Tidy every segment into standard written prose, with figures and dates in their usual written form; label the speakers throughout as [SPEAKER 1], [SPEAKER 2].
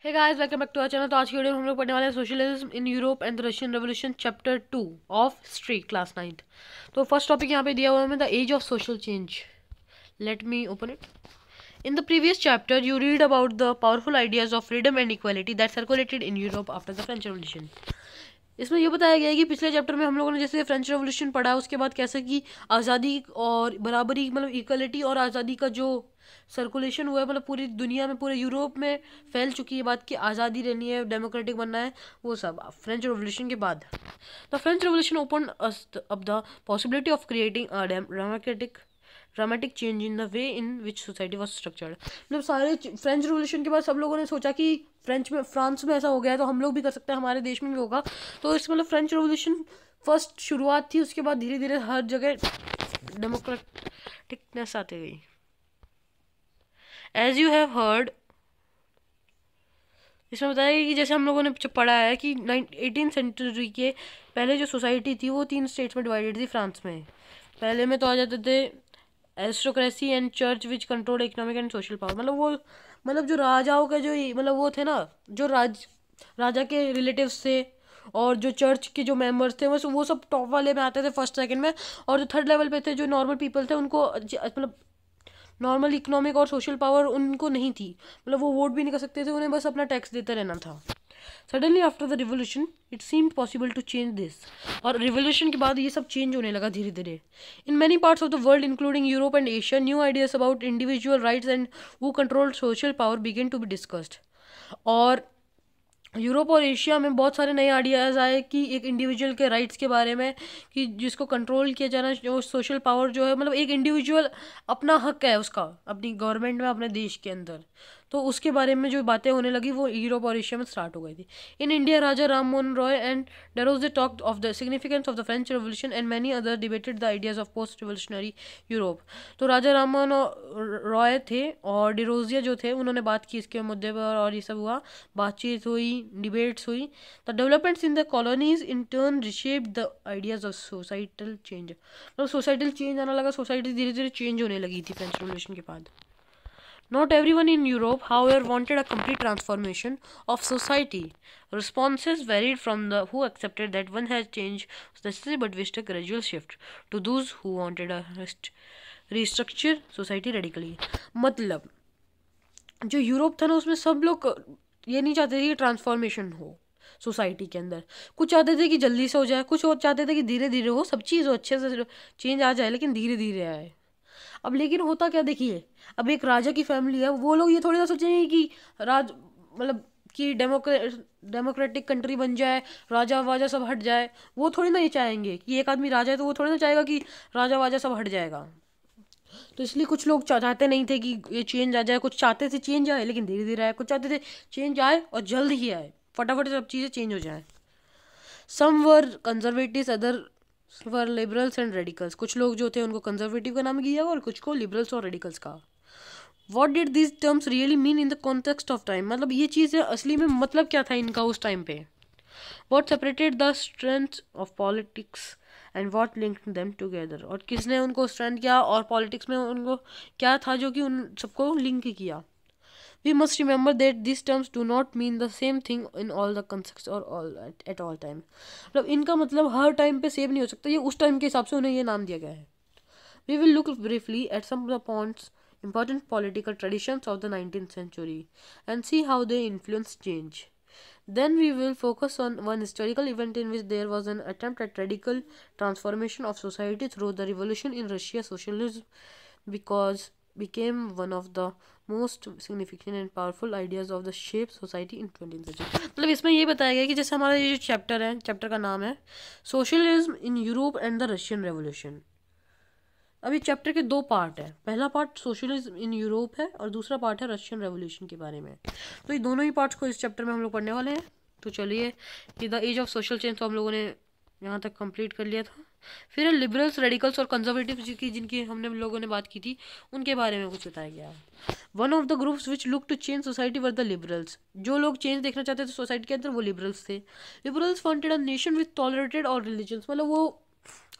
[SPEAKER 1] Hey guys, welcome back to our channel. तो आज की वीडियो में हम लोग पढ़ने वाले हैं socialism in Europe and the Russian revolution chapter 2 of history class 9th। तो फर्स्ट टॉपिक यहाँ पे दिया हुआ है the age of social change. Let me open it. In the previous chapter, you read about the powerful ideas of freedom and equality that circulated in Europe after the French Revolution. इसमें ये बताया गया है कि पिछले chapter में हम लोगों ने जैसे फ्रेंच रेवोल्यूशन पढ़ा, उसके बाद कैसे कि आज़ादी और बराबरी मतलब इक्वलिटी और आज़ादी का जो सर्कुलेशन हुआ है, मतलब पूरी दुनिया में पूरे यूरोप में फैल चुकी है बात कि आज़ादी रहनी है, डेमोक्रेटिक बनना है, वो सब फ्रेंच रेवोल्यूशन के बाद। The French revolution open up the possibility of creating a dramatic change in the way in which society was structured. मतलब सारे फ्रेंच रेवोल्यूशन के बाद सब लोगों ने सोचा कि फ्रांस में ऐसा हो गया है तो हम लोग भी कर सकते हैं, हमारे देश में भी होगा। तो इस मतलब फ्रेंच रेवोल्यूशन फर्स्ट शुरुआत थी, उसके बाद धीरे धीरे हर जगह डेमोक्रेटिकनेस आती गई। एज यू हैव हर्ड, इसमें बताया कि जैसे हम लोगों ने पढ़ा है कि 18th सेंचुरी के पहले जो सोसाइटी थी वो 3 स्टेट्स में डिवाइडेड थी फ्रांस में। पहले में तो आ जाते थे aristocracy and church which control economic and social power. मतलब जो राजाओं का जो मतलब वो थे ना, जो राजा के रिलेटिव्स थे और जो चर्च के जो मेंबर्स थे वो सब टॉप वाले में आते थे, फर्स्ट सेकंड में। और जो थर्ड लेवल पे थे, जो नॉर्मल पीपल थे, उनको मतलब नॉर्मल इकोनॉमिक और सोशल पावर उनको नहीं थी, मतलब वो वोट भी नहीं कर सकते थे, उन्हें बस अपना टैक्स देते रहना था। Suddenly after the revolution it seemed possible to change this. और रिवोल्यूशन के बाद ये सब चेंज होने लगा धीरे धीरे। In many parts of the world including Europe and Asia, new ideas about individual rights and who control social power begin to be discussed. और यूरोप और एशिया में बहुत सारे नए आइडियाज़ आए कि एक इंडिविजुअल के राइट्स के बारे में, कि जिसको कंट्रोल किया जाना, जो सोशल पावर जो है, मतलब एक इंडिविजुअल अपना हक है उसका अपनी गवर्नमेंट में, अपने देश के अंदर। तो उसके बारे में जो बातें होने लगी वो यूरोप और एशिया में स्टार्ट हो गई थी। In India, Raja Ram Mohan Roy and Derozio talked of the significance of the French revolution and many other debated the ideas of post revolutionary Europe. तो राजा राम मोहन रॉय थे और डिरोजिया जो थे, उन्होंने बात की इसके मुद्दे पर और ये सब हुआ, बातचीत हुई, डिबेट्स हुई। The developments in the colonies in turn reshaped the ideas of societal change. मतलब सोसाइटल चेंज आने लगा, सोसाइटी धीरे धीरे चेंज होने लगी थी फ्रेंच रेवोल्यूशन के बाद। Not everyone in Europe, however, wanted a complete transformation of society. Responses varied from the who accepted that one has changed was necessary but wished a gradual shift to those who wanted a restructure society radically. मतलब जो Europe था ना, उसमें सब लोग ये नहीं चाहते थे कि ट्रांसफॉर्मेशन हो सोसाइटी के अंदर। कुछ चाहते थे कि जल्दी से हो जाए, कुछ और चाहते थे कि धीरे धीरे हो, सब चीज़ हो, अच्छे से चेंज आ जाए, लेकिन धीरे धीरे आए। अब लेकिन होता क्या, देखिए, अब एक राजा की फैमिली है, वो लोग ये थोड़ी ना सोचेंगे कि मतलब कि डेमोक्रेटिक कंट्री बन जाए, राजा वाजा सब हट जाए। वो थोड़ी ना ये चाहेंगे कि एक आदमी राजा है तो वो थोड़ी ना चाहेगा कि राजा वाजा सब हट जाएगा। तो इसलिए कुछ लोग चाहते नहीं थे कि ये चेंज आ जाए, कुछ चाहते थे चेंज आए लेकिन धीरे धीरे आए, कुछ चाहते थे चेंज आए और जल्द ही आए, फटाफट सब चीज़ें चेंज हो जाए। Some were conservatives, other were liberals and radicals. कुछ लोग जो थे उनको कंजर्वेटिव का नाम दिया और कुछ को लिबरल्स और रेडिकल्स का। What did this terms really mean in the context of time. मतलब ये चीज़ें असली में मतलब क्या था इनका उस टाइम पे। What separated the strength of politics and what linked them together. और किसने उनको स्ट्रेंथ किया और पॉलिटिक्स में उनको क्या था जो कि उन सबको लिंक किया। We must remember that these terms do not mean the same thing in all the contexts or at all time. मतलब इनका मतलब हर टाइम पे सेम नहीं हो सकता, ये उस टाइम के हिसाब से उन्हें ये नाम दिया गया है। We will look briefly at some of the points, important political traditions of the 19th century and see how they influence change. Then we will focus on one historical event in which there was an attempt at radical transformation of society through the revolution in Russia. Socialism because became one of the most significant and powerful ideas of the shape society in 20th century. मतलब इसमें ये बताया गया कि जैसे हमारा ये जो चैप्टर है, चैप्टर का नाम है socialism in Europe and the Russian revolution. अभी चैप्टर के 2 पार्ट है, पहला पार्ट सोशलिज्म इन यूरोप है और दूसरा पार्ट है रशियन रेवोल्यूशन के बारे में। तो ये दोनों ही पार्ट्स को इस चैप्टर में हम लोग पढ़ने वाले हैं। तो चलिए, ये the age of social change तो हम लोगों ने यहाँ तक कंप्लीट कर लिया था। फिर लिबरल्स, रेडिकल्स और कंजर्वेटिव जिनकी हमने लोगों ने बात की थी, उनके बारे में कुछ बताया गया। One of the groups which look to change society were the liberals. जो लोग चेंज देखना चाहते थे सोसाइटी के अंदर वो लिबरल्स थे। Liberals wanted a nation with tolerated और रिलीजन्स। मतलब वो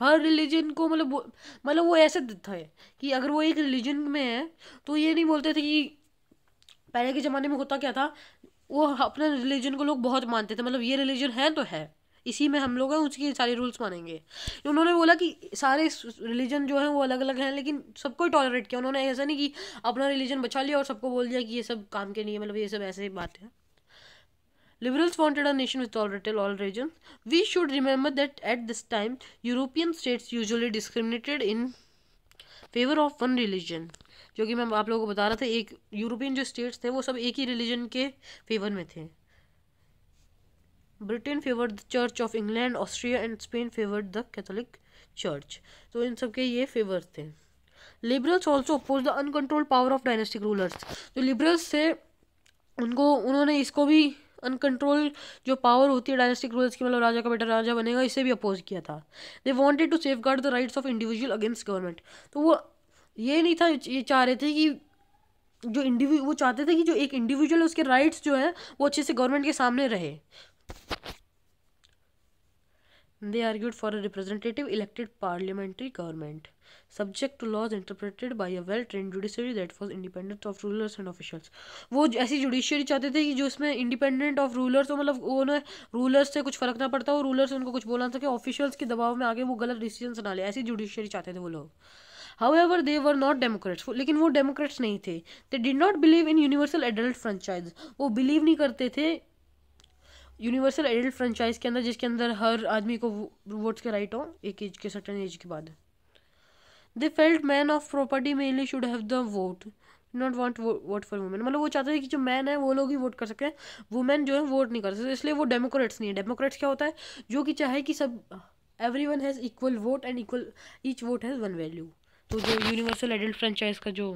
[SPEAKER 1] हर रिलीजन को मतलब वो ऐसे था कि अगर वो एक रिलीजन में है तो ये नहीं बोलते थे कि पहले के ज़माने में होता क्या था, वो अपने रिलीजन को लोग बहुत मानते थे, मतलब ये रिलीजन है तो है, इसी में हम लोग हैं, उसके सारे रूल्स मानेंगे। उन्होंने बोला कि सारे रिलीजन जो है वो अलग अलग हैं, लेकिन सबको ही टॉलरेट किया उन्होंने, ऐसा नहीं कि अपना रिलीजन बचा लिया और सबको बोल दिया कि ये सब काम के नहीं है, मतलब ये सब ऐसे ही बात है। Liberals wanted a nation with tolerated all religions. We should remember that at this time, European states usually discriminated in favor of one religion. जो कि मैं आप लोगों को बता रहा था, एक यूरोपियन जो स्टेट्स थे वो सब एक ही रिलीजन के फेवर में थे। Britain favoured the church of England, Austria and Spain favoured the Catholic church. तो इन सब के ये फेवर थे। Liberals also oppose the uncontrolled power of dynastic rulers. तो लिबरल्स से उन्होंने इसको भी अनकंट्रोल जो पावर होती है डायनेस्टिक रूलर्स की, मतलब राजा का बेटा राजा बनेगा, इसे भी अपोज किया था। They wanted to safeguard the rights of individual against government. तो वो ये नहीं था, ये चाह रहे थे कि वो चाहते थे कि जो एक इंडिविजुअल है उसके राइट्स जो है वो अच्छे से गवर्नमेंट के सामने रहे। They argued for a representative elected parliamentary government, subject to laws interpreted by a well-trained judiciary that was independent of rulers and officials. वो ऐसी जुडिशियरी चाहते थे कि जो इसमें इंडिपेंडेंट ऑफ रूलर्स हो, मतलब उन्हें रूलर्स से कुछ फर्क ना पड़ता हो, रूलर्स उनको कुछ बोला ना सके, ऑफिशियल्स के दबाव में आगे वो गलत डिसीजन ना ले, ऐसी जुडिशियरी चाहते थे वो लोग। However, they were not Democrats. लेकिन वो डेमोक्रेट्स नहीं थे। They did not believe in universal adult franchise. वो बिलीव नहीं करते थे यूनिवर्सल एडल्ट फ्रेंचाइज के अंदर, जिसके अंदर हर आदमी को वोट्स के राइट हो एक एज के, सर्टेन एज के बाद। They felt man of property mainly should have the vote, not want vote for women. मतलब वो चाहते थे कि जो मैन है वो लोग ही वोट कर सकें, वुमेन जो है वोट नहीं कर सकते, इसलिए वो डेमोक्रेट्स नहीं है। डेमोक्रेट्स क्या होता है, जो कि चाहे कि सब everyone has equal vote and equal each vote has one value. तो जो यूनिवर्सल एडल्ट फ्रेंचाइज का जो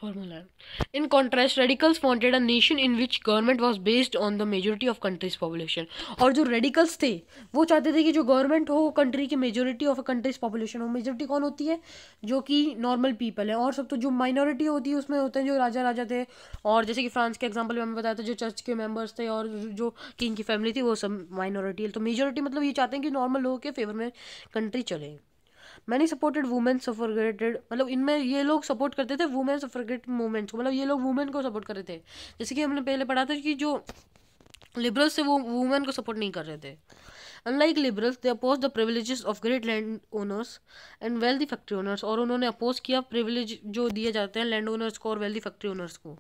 [SPEAKER 1] फॉर्मूला है। In contrast radicals wanted a nation in which government was based on the majority of countries population. और जो radicals थे वो चाहते थे कि जो गवर्नमेंट हो वो कंट्री की मेजोरिटी ऑफ कंट्रीज पॉपुलेशन हो। मेजोरिटी कौन होती है, जो कि नॉर्मल पीपल है, और सब तो जो माइनॉरिटी होती है उसमें होते हैं जो राजा थे, और जैसे कि फ्रांस के एग्जाम्पल में हमें बताया था जो चर्च के मेंबर्स थे और जो किंग की फैमिली थी वो सब माइनॉरिटी है। तो मेजोरिटी मतलब ये चाहते हैं कि नॉर्मल लोगों के फेवर में कंट्री चले। मैनी सपोर्टेड वुमेन सफरगेटेड, मतलब इनमें ये लोग सपोर्ट करते थे वुमेन सफरगेट मूवमेंट को, मतलब ये लोग वुमेन को सपोर्ट कर रहे थे। जैसे कि हमने पहले पढ़ा था कि जो लिबरल्स थे वो वुमेन को सपोर्ट नहीं कर रहे थे। Unlike liberals, they opposed the privileges of great land owners and wealthy factory owners। और उन्होंने अपोज किया प्रिविलेज जो दिए जाते हैं लैंड ओनर्स को और वेल्दी फैक्ट्री ओनर्स को।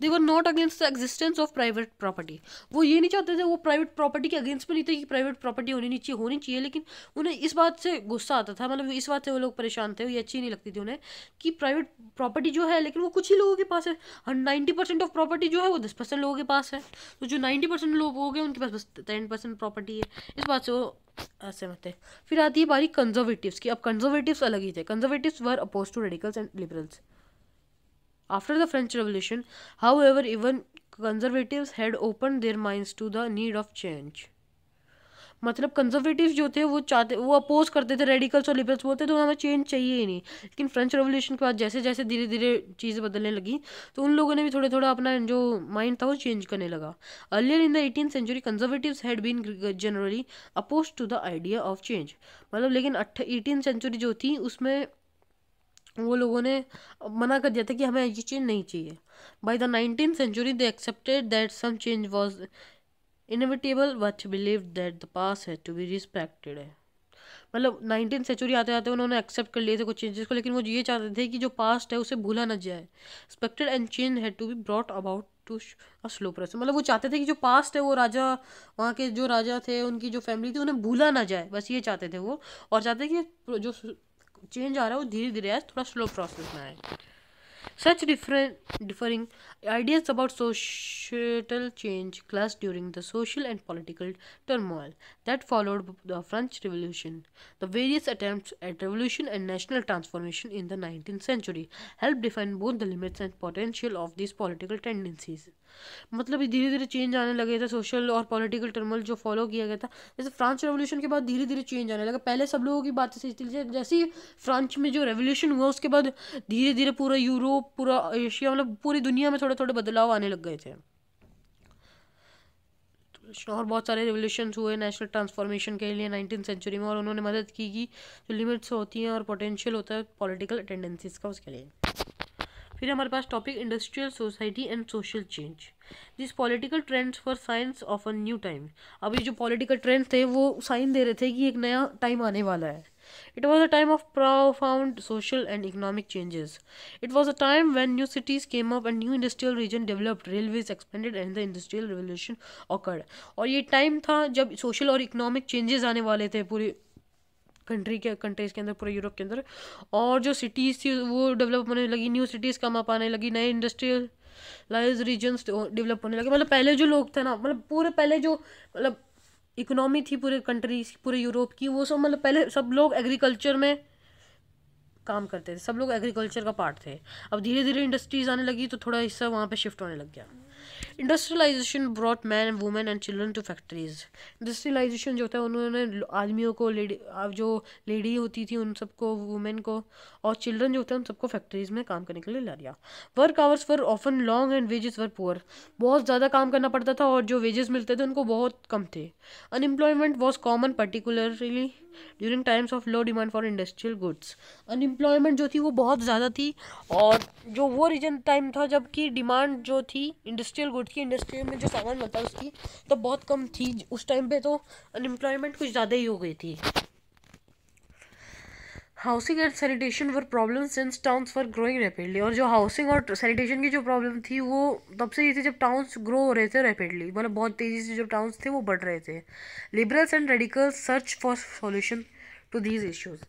[SPEAKER 1] They were not against the existence of private property। वो ये नहीं चाहते थे, वो प्राइवेट प्रॉपर्टी के अगेंस्ट में नहीं थे कि प्राइवेट प्रॉपर्टी होनी चाहिए, लेकिन उन्हें इस बात से गुस्सा आता था, मतलब इस बात से वो लोग परेशान थे, ये अच्छी नहीं लगती थी उन्हें कि प्राइवेट प्रॉपर्टी जो है लेकिन वो कुछ ही लोगों के पास है। 90% ऑफ प्रॉपर्टी जो है वो 10% लोगों के पास है, तो जो 90% लोग हो गए उनके पास बस 10% प्रॉपर्टी है। इस बात से वो असहमत है। फिर आती है बारी कंजर्वेटिव्स की। अब कंजर्वेटिव्स अलग ही थे। Conservatives were oppose to radicals and liberals after the French revolution. However even conservatives had open their minds to the need of change. मतलब कंजर्वेटिव्स जो थे वो अपोज करते थे रेडिकल्स और लिबरल्स, बोलते तो हमें चेंज चाहिए ही नहीं। लेकिन फ्रेंच रेवोल्यूशन के बाद जैसे जैसे धीरे धीरे चीज़ें बदलने लगी तो उन लोगों ने भी थोड़ा थोड़ा अपना जो माइंड था वो चेंज करने लगा। Earlier in the 18th century conservatives had been generally oppose to the idea of change. मतलब लेकिन 18th century जो थी उसमें वो लोगों ने मना कर दिया था कि हमें ये चेंज नहीं चाहिए। By the 19th century they accepted that some change was inevitable but believe that the past है टू बी रिस्पेक्टेड है। मतलब 19th century आते आते उन्होंने एक्सेप्ट कर लिए थे कुछ चेंजेस को, लेकिन वो ये चाहते थे कि जो पास्ट है उसे भूला ना जाए। Expected and change had to be brought about to a slow process. मतलब वो चाहते थे कि जो पास्ट है वो राजा, वहाँ के जो राजा थे उनकी जो फैमिली थी उन्हें भूला ना जाए, बस ये चाहते थे वो। और चाहते कि जो चेंज आ रहा है वो धीरे धीरे आए, थोड़ा स्लो प्रोसेस में आए। Such differing ideas about societal change clashed during the social and political turmoil that followed the French Revolution. The various attempts at revolution and national transformation in the 19th century helped define both the limits and potential of these political tendencies. मतलब धीरे धीरे change आने लगे थे, social और political turmoil जो follow किया गया था। जैसे फ्रांस रेवोल्यूशन के बाद धीरे धीरे चेंज आने लगा। पहले सब लोगों की बातें सही थी, जैसे ही फ्रांस में जो रेवोल्यूशन हुआ उसके बाद धीरे धीरे पूरा यूरोप, पूरा एशिया, मतलब पूरी दुनिया में थोड़े थोड़े बदलाव आने लग गए थे। और बहुत सारे रेवोल्यूशंस हुए नेशनल ट्रांसफॉर्मेशन के लिए 19th century में, और उन्होंने मदद की कि जो लिमिट्स होती हैं और पोटेंशियल होता है पॉलिटिकल टेंडेंसीज का उसके लिए। फिर हमारे पास topic industrial society and social change. This political trends for signs of a new time. अब ये जो पॉलिटिकल ट्रेंड्स थे वो साइन दे रहे थे कि एक नया टाइम आने वाला है। It was a time of profound social and economic changes. It was a time when new cities came up and new industrial region developed, railways expanded and the industrial revolution occurred. और ये time था जब social और economic changes आने वाले थे पूरे countries के अंदर, पूरे यूरोप के अंदर। और जो सिटीज़ थी वो डेवलप होने लगी, न्यू सिटीज़ कम अप आने लगी, नए इंडस्ट्रियलाइज रीजन्स डेवलप होने लगे। मतलब पहले जो लोग थे ना, मतलब पूरे पहले जो मतलब इकोनॉमी थी पूरे कंट्रीज, पूरे यूरोप की, वो सब मतलब पहले सब लोग एग्रीकल्चर में काम करते थे, सब लोग एग्रीकल्चर का पार्ट थे। अब धीरे धीरे इंडस्ट्रीज आने लगी तो थोड़ा हिस्सा वहाँ पे शिफ्ट होने लग गया। Industrialization brought man women and children to factories. Industrialization जो था उन्होंने आदमियों को, जो लेडी होती थी उन सबको, वुमेन को और चिल्ड्रन जो थे उन सबको फैक्ट्रीज में काम करने के लिए ला दिया। Work hours were often long and wages were poor. बहुत ज़्यादा काम करना पड़ता था और जो वेजेस मिलते थे उनको बहुत कम थे। Unemployment was common particularly during times of low demand for industrial goods. Unemployment जो थी वो बहुत ज़्यादा थी और जो वो रीजन टाइम था जबकि डिमांड जो थी इंडस्ट्रियल गुड्स की, इंडस्ट्री में जो सामान बनता है उसकी, तो बहुत कम थी उस टाइम पे। तो अनएम्प्लॉयमेंट कुछ ज़्यादा ही हो गई थी। Housing and sanitation were problem since towns were growing rapidly. और जो हाउसिंग और सैनिटेशन की जो प्रॉब्लम थी वो तब से ही थी जब टाउन्स ग्रो हो रहे थे रैपिडली, मतलब बहुत तेज़ी से जो टाउन्स थे वो बढ़ रहे थे। Liberals and radicals search for solution to these issues.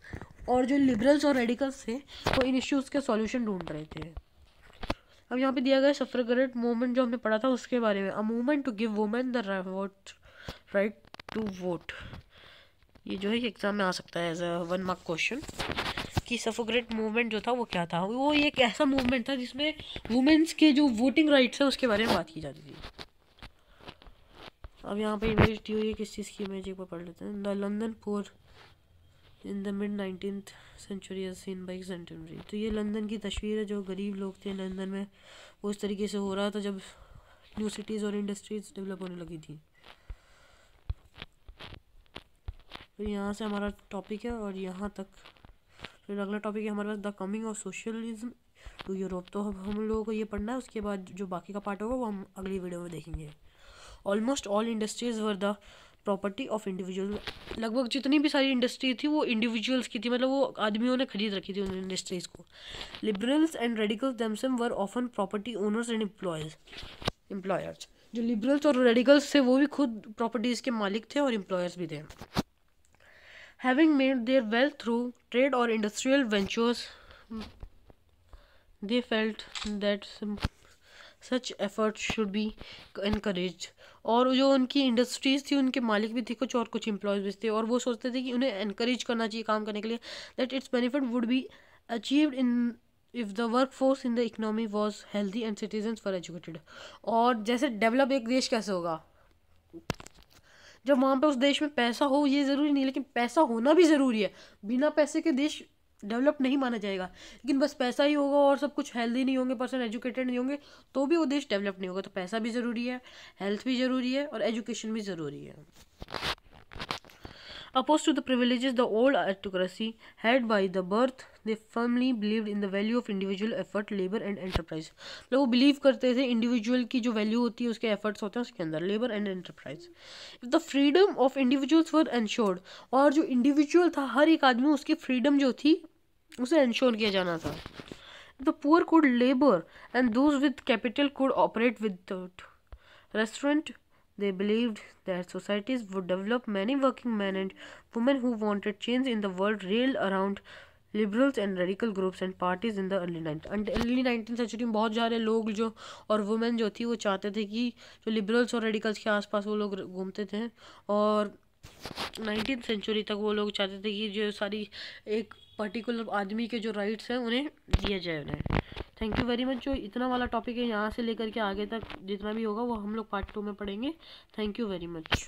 [SPEAKER 1] और जो लिबरल्स और रेडिकल्स थे वो इन इश्यूज़ के सॉल्यूशन ढूंढ रहे थे। अब यहाँ पे दिया गया सफ्रेगेट मूवमेंट जो हमने पढ़ा था उसके बारे में। A movement to give women the right to vote. ये जो है एग्जाम में आ सकता है एज अ 1 मार्क क्वेश्चन कि सफ्रेगेट मूवमेंट जो था वो क्या था। वो एक ऐसा मूवमेंट था जिसमें वुमेन्स के जो वोटिंग राइट्स है उसके बारे में बात की जाती थी। अब यहाँ पे इमेज दी हुई है, किस चीज़ की इमेज एक बार पढ़ लेते हैं। The London poor in the mid 19th century as seen by centenary. तो ये लंदन की तस्वीर है, जो गरीब लोग थे लंदन में वो इस तरीके से हो रहा था जब न्यू सिटीज़ और इंडस्ट्रीज डेवलप होने लगी थी। फिर यहाँ से हमारा टॉपिक है और यहाँ तक। फिर अगला टॉपिक है हमारे पास the coming of socialism to Europe. तो हम लोगों को ये पढ़ना है, उसके बाद जो बाकी का पार्ट होगा वो हम अगली वीडियो में देखेंगे। Almost all industries were the property of individual. लगभग जितनी भी सारी इंडस्ट्री थी वो इंडिविजुअल्स की थी, मतलब वो आदमियों ने खरीद रखी थी उन इंडस्ट्रीज को। Liberals and radicals themselves were often property owners and employers. जो लिबरल्स और रेडिकल्स थे वो भी खुद प्रॉपर्टीज के मालिक थे और एम्प्लॉयर्स भी थे। Having made their wealth through trade or industrial ventures, they felt that such efforts should be encouraged। और जो उनकी इंडस्ट्रीज थी उनके मालिक भी थे कुछ और कुछ एम्प्लॉयज भी थे और वो सोचते थे कि उन्हें एनकरेज करना चाहिए काम करने के लिए। That it's benefit would be achieved in if the work force in the economy was healthy and citizens were educated. और जैसे डेवलप एक देश कैसे होगा जब वहाँ पे उस देश में पैसा हो, ये ज़रूरी नहीं लेकिन पैसा होना भी ज़रूरी है। बिना पैसे के देश डेवलप नहीं माना जाएगा, लेकिन बस पैसा ही होगा और सब कुछ हेल्दी नहीं होंगे, पर्सन एजुकेटेड नहीं होंगे तो भी वो देश डेवलप नहीं होगा। तो पैसा भी ज़रूरी है, हेल्थ भी ज़रूरी है और एजुकेशन भी ज़रूरी है। Opposed to the privileges the old aristocracy had by the birth, they firmly believed in the value of individual effort, labor and enterprise। लोग वो बिलीव करते थे इंडिविजुअल की जो वैल्यू होती है उसके एफर्ट्स होते हैं उसके अंदर, labour and enterprise. If the freedom of individuals were ensured. और जो इंडिविजुअल था हर एक आदमी उसकी फ्रीडम जो थी उसे एंश्योर किया जाना था। The poor could labour and those with capital could operate without restaurant. They believed that societies would develop. Many working men and women who wanted change in the world railed around liberals and radical groups and parties in the early 19th century में बहुत सारे लोग जो और women जो थी वो चाहते थे कि जो लिबरल्स और रेडिकल्स के आसपास वो लोग घूमते थे और 19th सेंचुरी तक वो लोग चाहते थे कि जो सारी एक पर्टिकुलर आदमी के जो राइट्स हैं उन्हें दिया जाए उन्हें। Thank you very much. जो इतना वाला टॉपिक है यहाँ से लेकर के आगे तक जितना भी होगा वो हम लोग पार्ट 2 में पढ़ेंगे। Thank you very much.